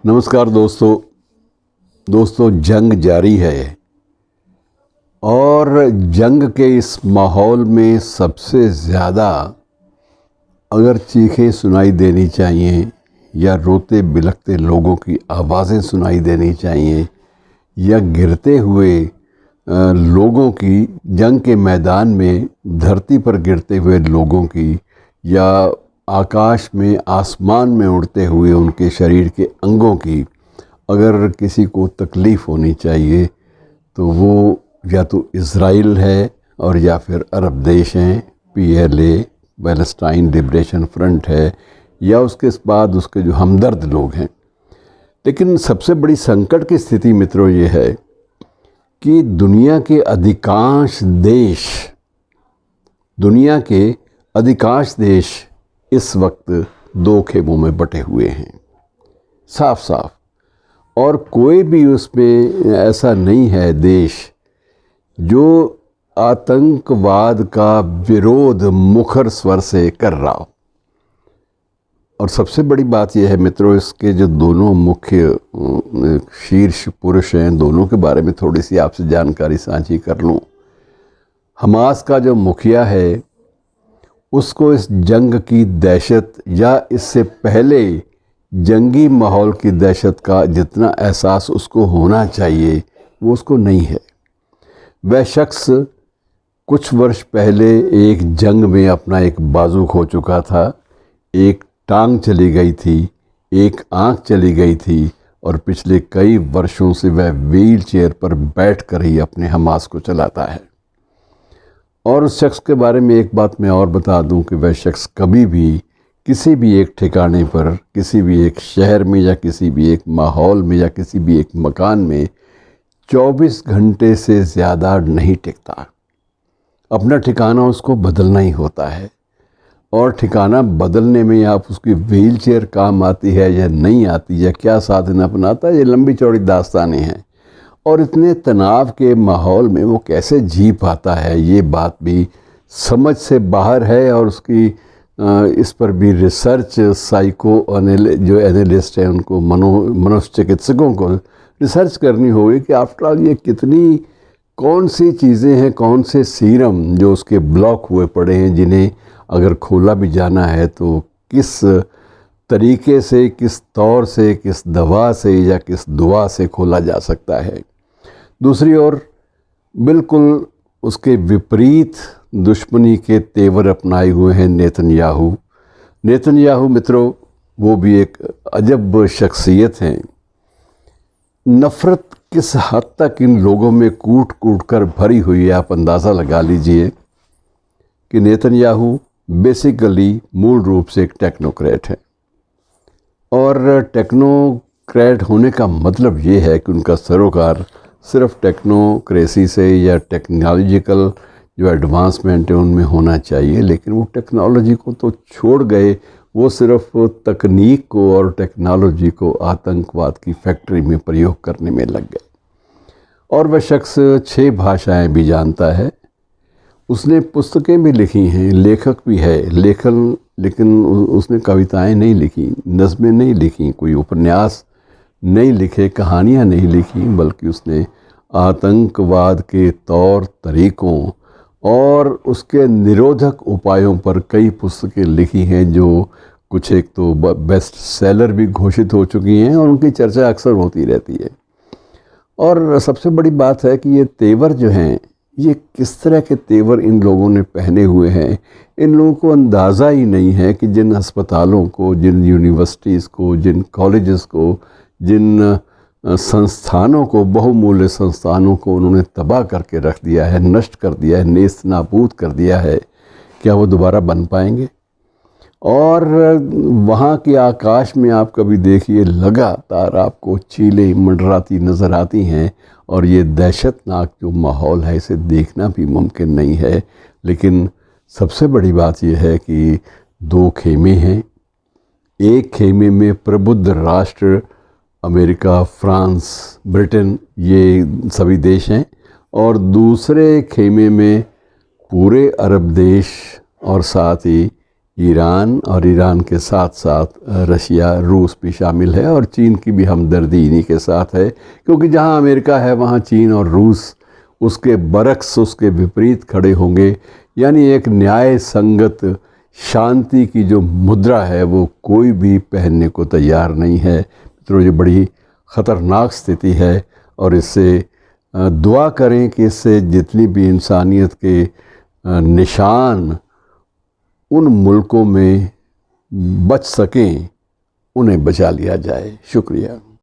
नमस्कार दोस्तों जंग जारी है और जंग के इस माहौल में सबसे ज़्यादा अगर चीखें सुनाई देनी चाहिए या रोते बिलखते लोगों की आवाज़ें सुनाई देनी चाहिए या गिरते हुए लोगों की जंग के मैदान में धरती पर गिरते हुए लोगों की या आकाश में आसमान में उड़ते हुए उनके शरीर के अंगों की अगर किसी को तकलीफ़ होनी चाहिए तो वो या तो इज़राइल है और या फिर अरब देश हैं, PLA पैलेस्टाइन लिबरेशन फ्रंट है या उसके बाद उसके जो हमदर्द लोग हैं। लेकिन सबसे बड़ी संकट की स्थिति मित्रों ये है कि दुनिया के अधिकांश देश इस वक्त दो खेमों में बटे हुए हैं, साफ साफ। और कोई भी उसमें ऐसा नहीं है देश जो आतंकवाद का विरोध मुखर स्वर से कर रहा हो। और सबसे बड़ी बात यह है मित्रों, इसके जो दोनों मुख्य शीर्ष पुरुष हैं, दोनों के बारे में थोड़ी सी आपसे जानकारी साझी कर लूँ। हमास का जो मुखिया है उसको इस जंग की दहशत या इससे पहले जंगी माहौल की दहशत का जितना एहसास उसको होना चाहिए वो उसको नहीं है। वह शख्स कुछ वर्ष पहले एक जंग में अपना एक बाजू खो चुका था, एक टांग चली गई थी, एक आंख चली गई थी और पिछले कई वर्षों से वह व्हील चेयर पर बैठकर ही अपने हमास को चलाता है। और उस शख्स के बारे में एक बात मैं और बता दूं कि वह शख्स कभी भी किसी भी एक ठिकाने पर, किसी भी एक शहर में या किसी भी एक माहौल में या किसी भी एक मकान में 24 घंटे से ज़्यादा नहीं टिकता। अपना ठिकाना उसको बदलना ही होता है। और ठिकाना बदलने में आप उसकी व्हील चेयर काम आती है या नहीं आती या क्या साधन अपनाता है, ये लंबी चौड़ी दास्तानें हैं। और इतने तनाव के माहौल में वो कैसे जी पाता है, ये बात भी समझ से बाहर है। और उसकी इस पर भी रिसर्च जो एनालिस्ट हैं उनको मनोचिकित्सकों को रिसर्च करनी होगी कि आफ्टर ऑल ये कौन सी चीज़ें हैं, कौन से सीरम जो उसके ब्लॉक हुए पड़े हैं, जिन्हें अगर खोला भी जाना है तो किस तरीके से, किस तौर से, किस दवा से या किस दुआ से खोला जा सकता है। दूसरी ओर बिल्कुल उसके विपरीत दुश्मनी के तेवर अपनाए हुए हैं नेतन्याहू मित्रों, वो भी एक अजब शख्सियत हैं। नफ़रत किस हद तक इन लोगों में कूट कूट कर भरी हुई है, आप अंदाज़ा लगा लीजिए कि नेतन्याहू बेसिकली मूल रूप से एक टेक्नोक्रेट है। और टेक्नोक्रेट होने का मतलब ये है कि उनका सरोकार सिर्फ टेक्नोक्रेसी से या टेक्नोलॉजिकल जो एडवांसमेंट है उनमें होना चाहिए, लेकिन वो टेक्नोलॉजी को तो छोड़ गए, वो सिर्फ तकनीक को और टेक्नोलॉजी को आतंकवाद की फैक्ट्री में प्रयोग करने में लग गए। और वह शख्स 6 भाषाएं भी जानता है, उसने पुस्तकें भी लिखी हैं, लेखक भी है, लेकिन उसने कविताएं नहीं लिखी, नज़में नहीं लिखी, कोई उपन्यास नहीं लिखे, कहानियां नहीं लिखी, बल्कि उसने आतंकवाद के तौर तरीक़ों और उसके निरोधक उपायों पर कई पुस्तकें लिखी हैं, जो कुछ एक तो बेस्ट सेलर भी घोषित हो चुकी हैं और उनकी चर्चा अक्सर होती रहती है। और सबसे बड़ी बात है कि ये तेवर जो हैं, ये किस तरह के तेवर इन लोगों ने पहने हुए हैं, इन लोगों को अंदाज़ा ही नहीं है कि जिन अस्पतालों को, जिन यूनिवर्सिटीज़ को, जिन कॉलेजेस को, जिन संस्थानों को, बहुमूल्य संस्थानों को उन्होंने तबाह करके रख दिया है, नष्ट कर दिया है, नेस्त नाबूद कर दिया है, क्या वो दोबारा बन पाएंगे? और वहाँ के आकाश में आप कभी देखिए, लगातार आपको चीलें मंडराती नज़र आती हैं। और ये दहशतनाक जो माहौल है, इसे देखना भी मुमकिन नहीं है। लेकिन सबसे बड़ी बात यह है कि 2 खेमे हैं। एक खेमे में प्रबुद्ध राष्ट्र अमेरिका, फ्रांस, ब्रिटेन, ये सभी देश हैं, और दूसरे खेमे में पूरे अरब देश और साथ ही ईरान और ईरान के साथ साथ रशिया, रूस भी शामिल है और चीन की भी हमदर्दी इन्हीं के साथ है, क्योंकि जहां अमेरिका है वहां चीन और रूस उसके बरक्स, उसके विपरीत खड़े होंगे। यानी एक न्याय संगत शांति की जो मुद्रा है वो कोई भी पहनने को तैयार नहीं है। मित्रों, ये बड़ी ख़तरनाक स्थिति है और इससे दुआ करें कि इससे जितनी भी इंसानियत के निशान उन मुल्कों में बच सकें, उन्हें बचा लिया जाए। शुक्रिया।